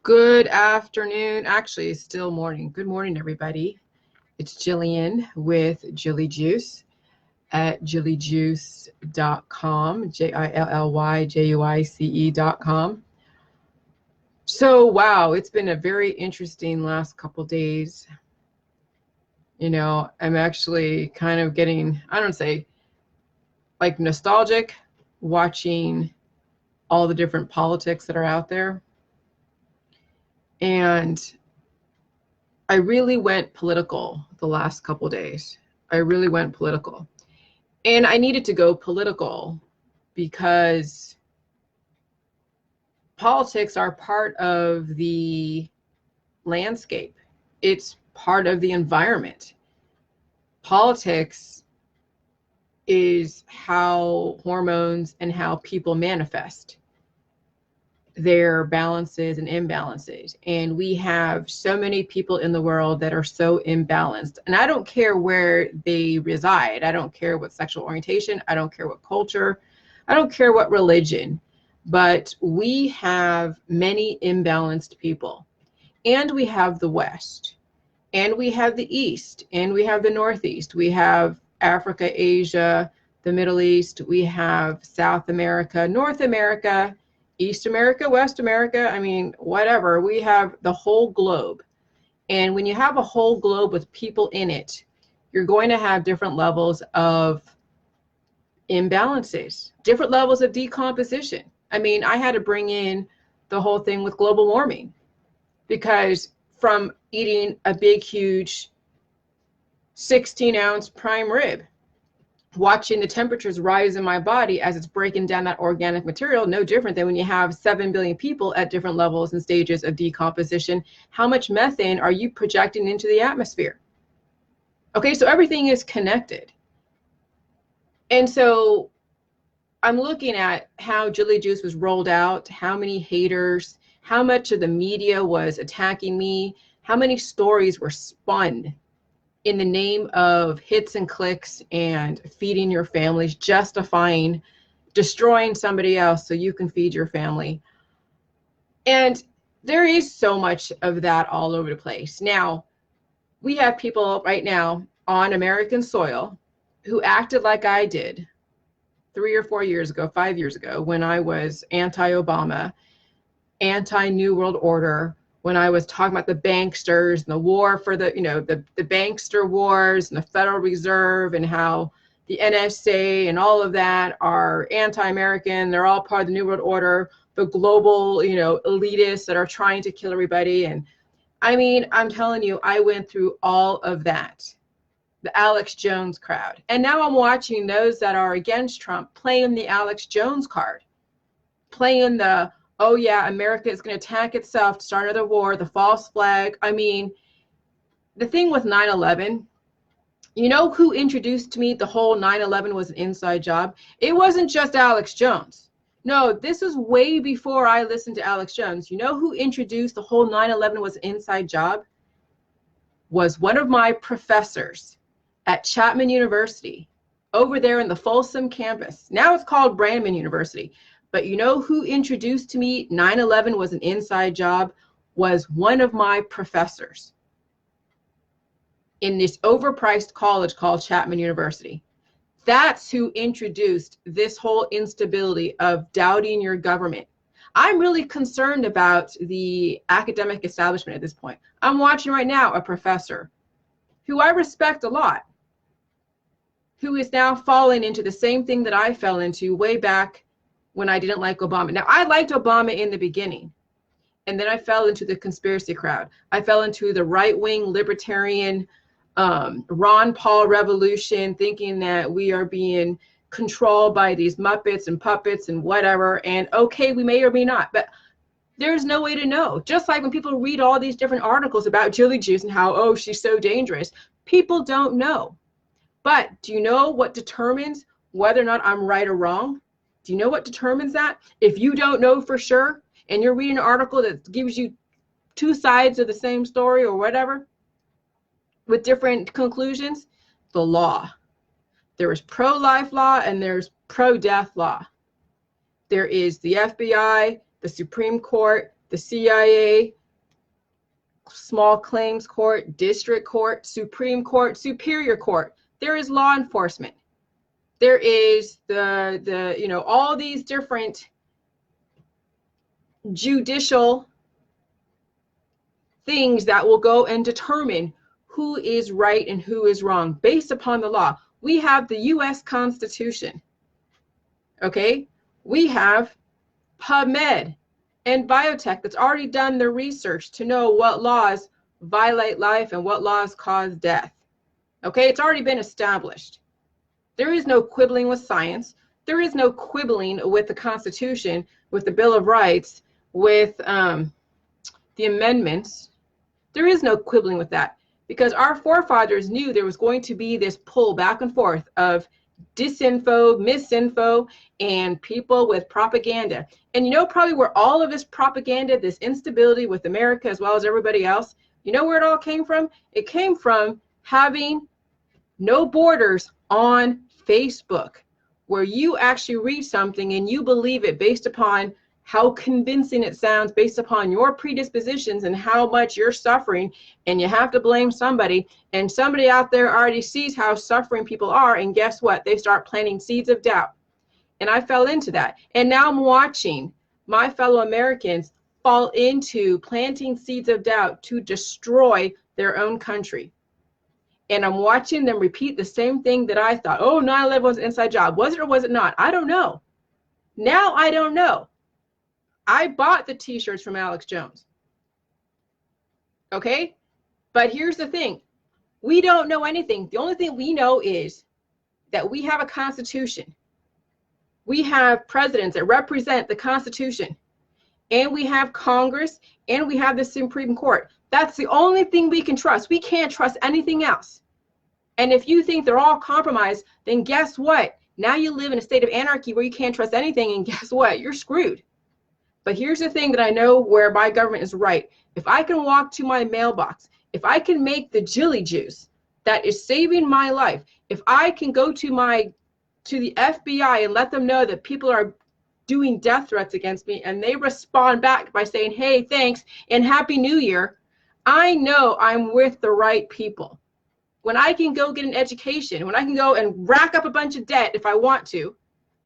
Good afternoon. Actually, it's still morning. Good morning, everybody. It's Jillian with Jilly Juice at jillyjuice.com, JILLYJUICE.com. So, wow, it's been a very interesting last couple days. I'm actually kind of getting, I don't say, like nostalgic watching all the different politics that are out there. And I really went political the last couple days. I really went political. And I needed to go political because politics are part of the landscape. It's part of the environment. Politics is how hormones and how people manifest their balances and imbalances. And we have so many people in the world that are so imbalanced. And I don't care where they reside. I don't care what sexual orientation. I don't care what culture. I don't care what religion. But we have many imbalanced people. And we have the West. And we have the East. And we have the Northeast. We have Africa, Asia, the Middle East. We have South America, North America, East America, West America, I mean, whatever. We have the whole globe. And when you have a whole globe with people in it, you're going to have different levels of imbalances, different levels of decomposition. I mean, I had to bring in the whole thing with global warming because from eating a big, huge 16-ounce prime rib, watching the temperatures rise in my body as it's breaking down that organic material, no different than when you have 7 billion people at different levels and stages of decomposition. How much methane are you projecting into the atmosphere? Okay, so everything is connected. And so I'm looking at how Jilly Juice was rolled out, how many haters, how much of the media was attacking me, how many stories were spun in the name of hits and clicks and feeding your families, justifying destroying somebody else so you can feed your family. And there is so much of that all over the place. Now, we have people right now on American soil who acted like I did 3 or 4 years ago, 5 years ago, when I was anti-Obama, anti-New World Order, when I was talking about the banksters and the war for the bankster wars and the Federal Reserve and how the NSA and all of that are anti-American. They're all part of the New World Order, the global, elitists that are trying to kill everybody. And I mean, I'm telling you, I went through all of that, the Alex Jones crowd. And now I'm watching those that are against Trump playing the Alex Jones card, playing the, oh yeah, America is going to attack itself to start another war, the false flag. I mean, the thing with 9/11, you know who introduced to me the whole 9/11 was an inside job? It wasn't just Alex Jones. No, this is way before I listened to Alex Jones. You know who introduced the whole 9/11 was an inside job? Was one of my professors at Chapman University over there in the Folsom campus. Now it's called Brandman University. But you know who introduced to me 9/11 was an inside job? Was one of my professors in this overpriced college called Chapman University. That's who introduced this whole instability of doubting your government. I'm really concerned about the academic establishment at this point. I'm watching right now a professor who I respect a lot, who is now falling into the same thing that I fell into way back when I didn't like Obama. Now, I liked Obama in the beginning, and then I fell into the conspiracy crowd. I fell into the right-wing libertarian Ron Paul revolution, thinking that we are being controlled by these Muppets and puppets and whatever. And okay, we may or may not, but there's no way to know. Just like when people read all these different articles about Jilly Juice and how, oh, she's so dangerous, people don't know. But do you know what determines whether or not I'm right or wrong? Do you know what determines that? If you don't know for sure, and you're reading an article that gives you two sides of the same story or whatever, with different conclusions, the law. There is pro-life law and there's pro-death law. There is the FBI, the Supreme Court, the CIA, small claims court, district court, Supreme Court, Superior Court. There is law enforcement. There is the all these different judicial things that will go and determine who is right and who is wrong based upon the law. We have the US Constitution. Okay? We have PubMed and biotech that's already done their research to know what laws violate life and what laws cause death. Okay? It's already been established. There is no quibbling with science. There is no quibbling with the Constitution, with the Bill of Rights, with the amendments. There is no quibbling with that, because our forefathers knew there was going to be this pull back and forth of disinfo, misinfo, and people with propaganda. And you know probably where all of this propaganda, this instability with America as well as everybody else, you know where it all came from? It came from having no borders on Facebook, where you actually read something and you believe it based upon how convincing it sounds, based upon your predispositions and how much you're suffering, and you have to blame somebody, and somebody out there already sees how suffering people are, and guess what? They start planting seeds of doubt. And I fell into that. And now I'm watching my fellow Americans fall into planting seeds of doubt to destroy their own country. And I'm watching them repeat the same thing that I thought. Oh, 9/11 was an inside job. Was it or was it not? I don't know. Now I don't know. I bought the t-shirts from Alex Jones. Okay? But here's the thing. We don't know anything. The only thing we know is that we have a constitution. We have presidents that represent the Constitution. And we have Congress. And we have the Supreme Court. That's the only thing we can trust. We can't trust anything else. And if you think they're all compromised, then guess what? Now you live in a state of anarchy where you can't trust anything, and guess what? You're screwed. But here's the thing that I know where my government is right. If I can walk to my mailbox, if I can make the Jilly juice that is saving my life, if I can go to the FBI and let them know that people are doing death threats against me, and they respond back by saying, hey, thanks, and Happy New Year, I know I'm with the right people. When I can go get an education, when I can go and rack up a bunch of debt if I want to,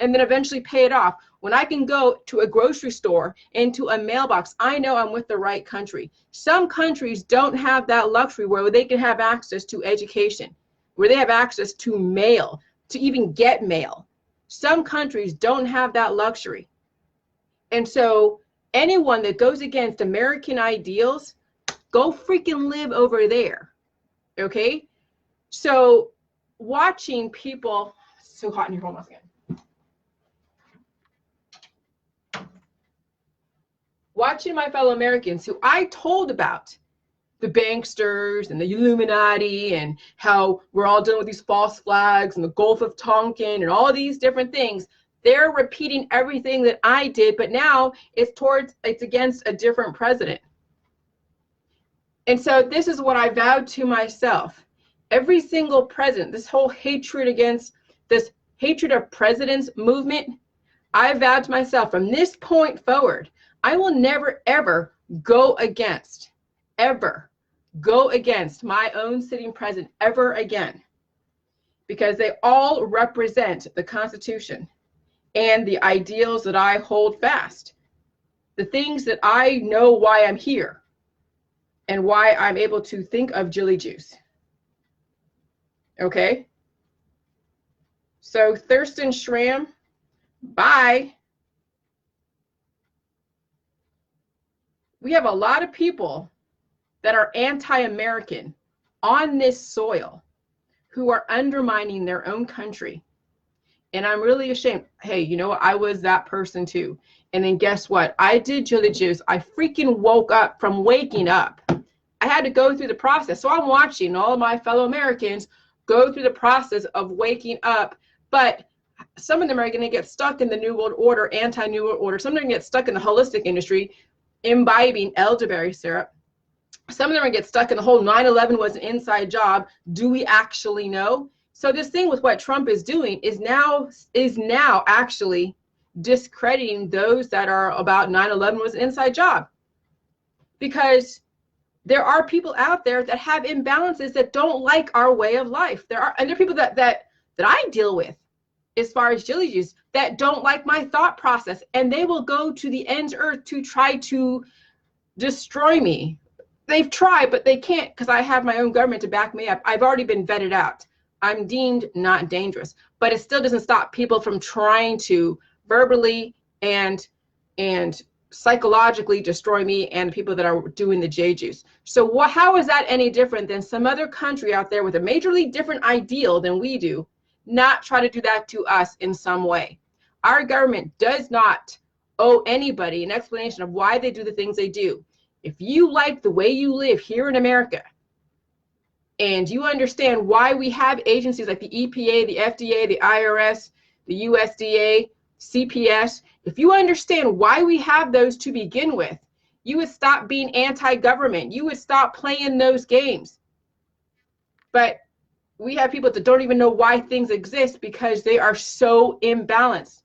and then eventually pay it off, when I can go to a grocery store and to a mailbox, I know I'm with the right country. Some countries don't have that luxury where they can have access to education, where they have access to mail, to even get mail. Some countries don't have that luxury. And so anyone that goes against American ideals, go freaking live over there. Okay? So watching people, it's so hot in here, hold on a second. Watching my fellow Americans who I told about the banksters and the Illuminati and how we're all dealing with these false flags and the Gulf of Tonkin and all these different things, they're repeating everything that I did, but now it's against a different president. And so this is what I vowed to myself. Every single president, this whole hatred of presidents movement, I vowed to myself from this point forward, I will never, ever go against my own sitting president ever again, because they all represent the Constitution and the ideals that I hold fast, the things that I know why I'm here and why I'm able to think of Jilly Juice. Okay? So Thurston Schramm, bye. We have a lot of people that are anti-American on this soil who are undermining their own country. And I'm really ashamed. Hey, you know what? I was that person too. And then guess what? I did Jilly Juice. I freaking woke up from waking up. I had to go through the process. So I'm watching all of my fellow Americans go through the process of waking up. But some of them are going to get stuck in the New World Order, anti-New World Order. Some of them get stuck in the holistic industry, imbibing elderberry syrup. Some of them are get stuck in the whole 9/11 was an inside job. Do we actually know? So this thing with what Trump is doing is now actually discrediting those that are about 9/11 was an inside job. because there are people out there that have imbalances that don't like our way of life. There are people that I deal with, as far as Jilly Juice, that don't like my thought process, and they will go to the ends earth to try to destroy me. They've tried, but they can't, because I have my own government to back me up. I've already been vetted out. I'm deemed not dangerous, but it still doesn't stop people from trying to verbally and psychologically destroy me and people that are doing the J juice. So how is that any different than some other country out there with a majorly different ideal than we do, not try to do that to us in some way? Our government does not owe anybody an explanation of why they do the things they do. If you like the way you live here in America, and you understand why we have agencies like the EPA, the FDA, the IRS, the USDA, CPS, if you understand why we have those to begin with, you would stop being anti-government. You would stop playing those games. But we have people that don't even know why things exist because they are so imbalanced.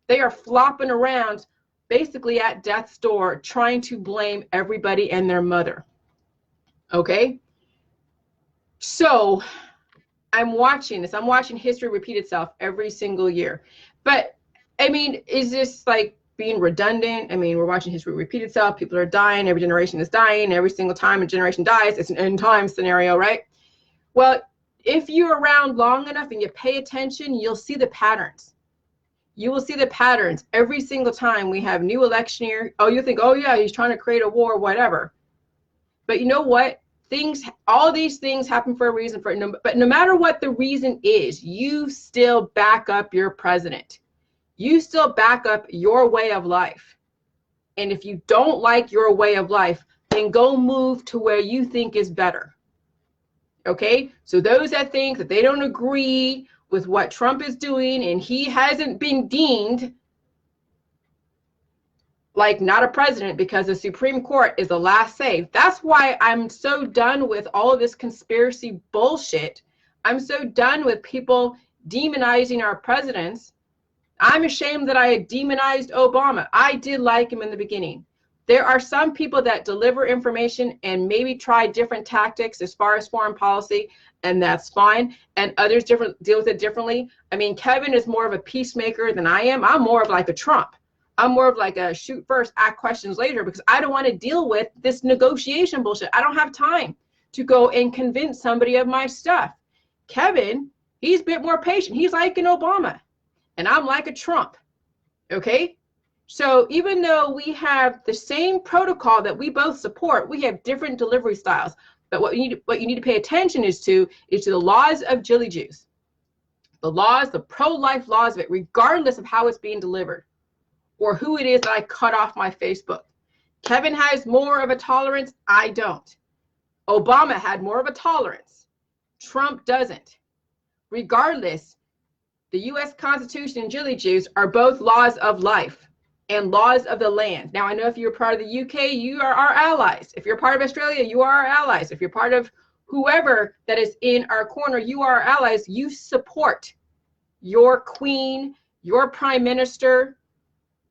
They are flopping around basically at death's door trying to blame everybody and their mother. Okay? So I'm watching this. I'm watching history repeat itself every single year. But I mean, is this like being redundant? I mean, we're watching history repeat itself. People are dying. Every generation is dying. Every single time a generation dies, it's an end time scenario, right? Well, if you're around long enough and you pay attention, you'll see the patterns. You will see the patterns every single time we have new election year. Oh, you think, oh yeah, he's trying to create a war, whatever. But you know what? All these things happen for a reason. But no matter what the reason is, you still back up your president. You still back up your way of life. And if you don't like your way of life, then go move to where you think is better. Okay? So those that think that they don't agree with what Trump is doing and he hasn't been deemed like not a president because the Supreme Court is the last say. That's why I'm so done with all of this conspiracy bullshit. I'm so done with people demonizing our presidents. I'm ashamed that I had demonized Obama. I did like him in the beginning. There are some people that deliver information and maybe try different tactics as far as foreign policy, and that's fine. And others deal with it differently. I mean, Kevin is more of a peacemaker than I am. I'm more of like a Trump. I'm more of like a shoot first, ask questions later, because I don't want to deal with this negotiation bullshit. I don't have time to go and convince somebody of my stuff. Kevin, he's a bit more patient. He's like an Obama, and I'm like a Trump. Okay? So even though we have the same protocol that we both support, we have different delivery styles. But what you need to pay attention is to the laws of Jilly Juice. The laws, the pro-life laws of it, regardless of how it's being delivered or who it is that I cut off my Facebook. Kevin has more of a tolerance. I don't. Obama had more of a tolerance. Trump doesn't. Regardless, the U.S. Constitution and Jilly Juice are both laws of life and laws of the land. Now, I know if you're part of the UK, you are our allies. If you're part of Australia, you are our allies. If you're part of whoever that is in our corner, you are our allies. You support your queen, your prime minister,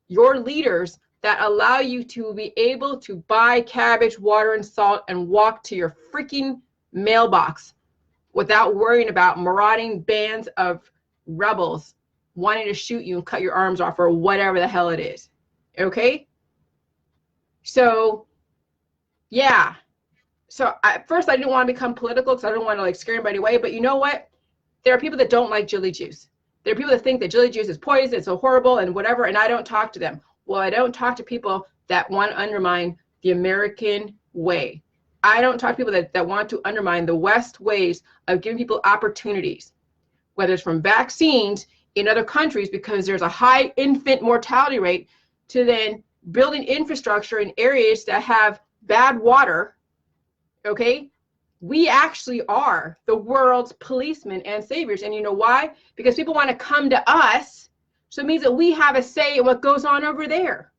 your leaders that allow you to be able to buy cabbage, water, and salt and walk to your freaking mailbox without worrying about marauding bands of rebels wanting to shoot you and cut your arms off or whatever the hell it is. Okay? So, yeah. So at first I didn't want to become political because I didn't want to like scare anybody away. But you know what? There are people that don't like Jilly Juice. There are people that think that Jilly Juice is poison, it's so horrible and whatever, and I don't talk to them. Well, I don't talk to people that want to undermine the American way. I don't talk to people that want to undermine the West ways of giving people opportunities, whether it's from vaccines in other countries because there's a high infant mortality rate, to then building infrastructure in areas that have bad water. Okay? We actually are the world's policemen and saviors. And you know why? Because people want to come to us. So it means that we have a say in what goes on over there.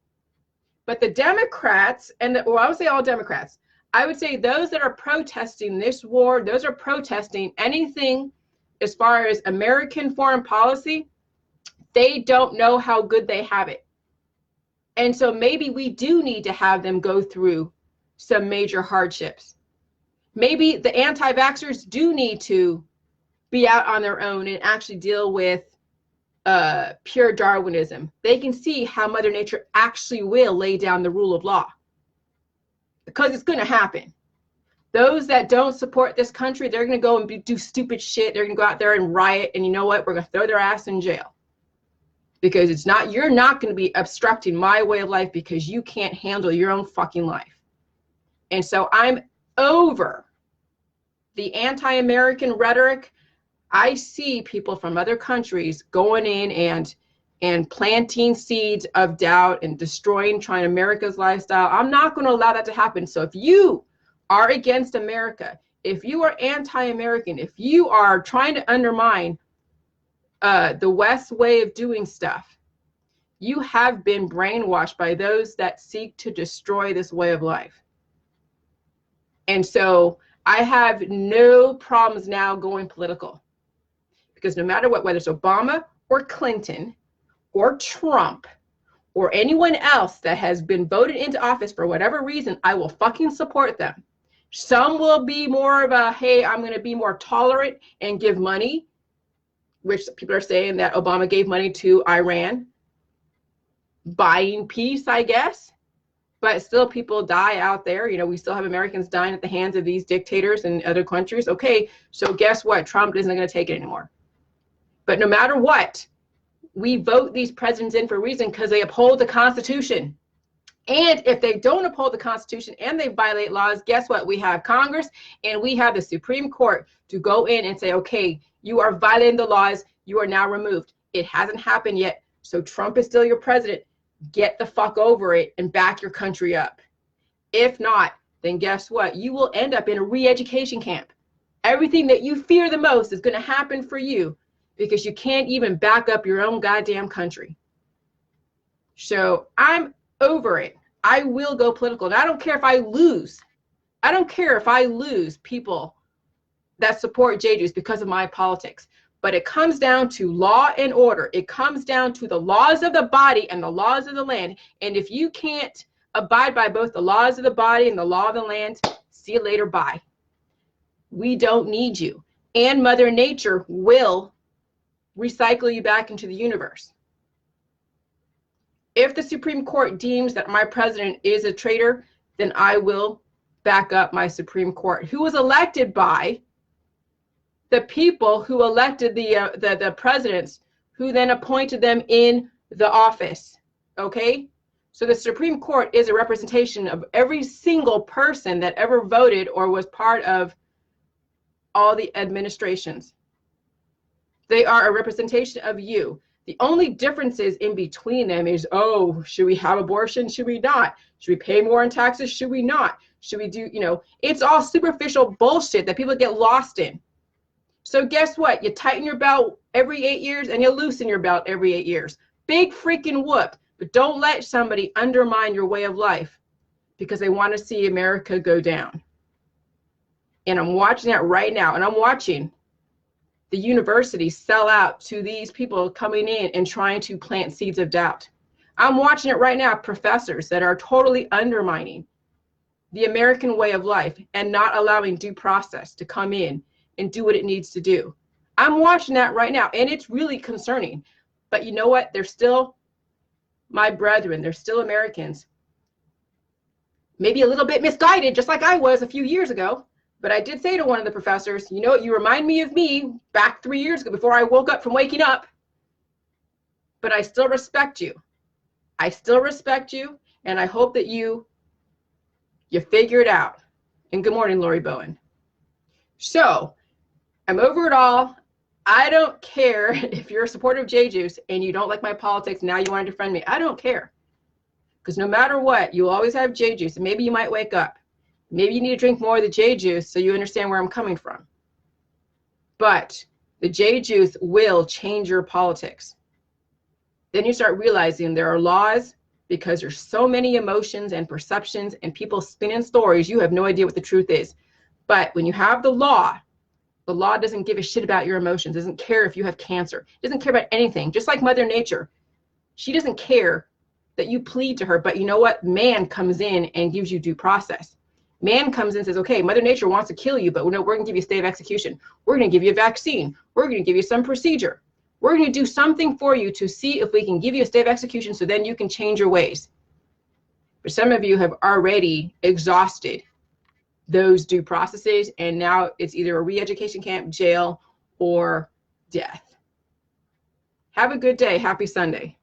But the Democrats, well, I would say all Democrats, I would say those that are protesting this war, those are protesting anything as far as American foreign policy, they don't know how good they have it. And so maybe we do need to have them go through some major hardships. Maybe the anti-vaxxers do need to be out on their own and actually deal with pure Darwinism. They can see how Mother Nature actually will lay down the rule of law, because it's going to happen. Those that don't support this country, they're going to go and do stupid shit. They're going to go out there and riot. And you know what? We're going to throw their ass in jail. Because it's not, you're not going to be obstructing my way of life because you can't handle your own fucking life. And so I'm over the anti-American rhetoric. I see people from other countries going in and planting seeds of doubt and destroying, trying America's lifestyle. I'm not going to allow that to happen. So if you are against America, if you are anti-American, if you are trying to undermine the West way of doing stuff, you have been brainwashed by those that seek to destroy this way of life. And so I have no problems now going political, because no matter what, whether it's Obama or Clinton or Trump or anyone else that has been voted into office for whatever reason, I will fucking support them. Some will be more of a, hey, I'm going to be more tolerant and give money, which people are saying that Obama gave money to Iran, buying peace, I guess. But still people die out there. You know, we still have Americans dying at the hands of these dictators in other countries. Okay, so guess what? Trump isn't going to take it anymore. But no matter what, we vote these presidents in for a reason, because they uphold the Constitution. And if they don't uphold the Constitution and they violate laws, guess what? We have Congress and we have the Supreme Court to go in and say, okay, you are violating the laws. You are now removed. It hasn't happened yet. So Trump is still your president. Get the fuck over it and back your country up. If not, then guess what? You will end up in a re-education camp. Everything that you fear the most is going to happen for you, because you can't even back up your own goddamn country. So I'm over it. I will go political. And I don't care if I lose. I don't care if I lose people that support JJ's because of my politics. But it comes down to law and order. It comes down to the laws of the body and the laws of the land. And if you can't abide by both the laws of the body and the law of the land, see you later, bye. We don't need you. And Mother Nature will recycle you back into the universe. If the Supreme Court deems that my president is a traitor, then I will back up my Supreme Court, who was elected by the people who elected the presidents, who then appointed them in the office. Okay? So the Supreme Court is a representation of every single person that ever voted or was part of all the administrations. They are a representation of you. The only differences in between them is, oh, should we have abortion? Should we not? Should we pay more in taxes? Should we not? Should we do, you know, it's all superficial bullshit that people get lost in. So guess what? You tighten your belt every 8 years and you loosen your belt every 8 years. Big freaking whoop. But don't let somebody undermine your way of life because they want to see America go down. And I'm watching that right now. And I'm watching the universities sell out to these people coming in and trying to plant seeds of doubt. I'm watching it right now, professors that are totally undermining the American way of life and not allowing due process to come in and do what it needs to do. I'm watching that right now, and it's really concerning. But you know what? They're still my brethren. They're still Americans. Maybe a little bit misguided, just like I was a few years ago. But I did say to one of the professors, you know what, you remind me of me back 3 years ago before I woke up from waking up. But I still respect you. I still respect you, and I hope that you figure it out. And good morning, Lori Bowen. So, I'm over it all. I don't care if you're a supporter of J-Juice and you don't like my politics, now you want to defriend me. I don't care. Because no matter what, you'll always have J-Juice, and maybe you might wake up. Maybe you need to drink more of the J-Juice so you understand where I'm coming from. But the J-Juice will change your politics. Then you start realizing there are laws, because there's so many emotions and perceptions and people spinning stories, you have no idea what the truth is. But when you have the law doesn't give a shit about your emotions, doesn't care if you have cancer, doesn't care about anything. Just like Mother Nature, she doesn't care that you plead to her. But you know what? Man comes in and gives you due process. Man comes in and says, okay, Mother Nature wants to kill you, but we're going to give you a stay of execution. We're going to give you a vaccine. We're going to give you some procedure. We're going to do something for you to see if we can give you a stay of execution so then you can change your ways. But some of you have already exhausted those due processes, and now it's either a re-education camp, jail, or death. Have a good day. Happy Sunday.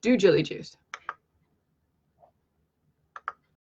Do Jilly Juice.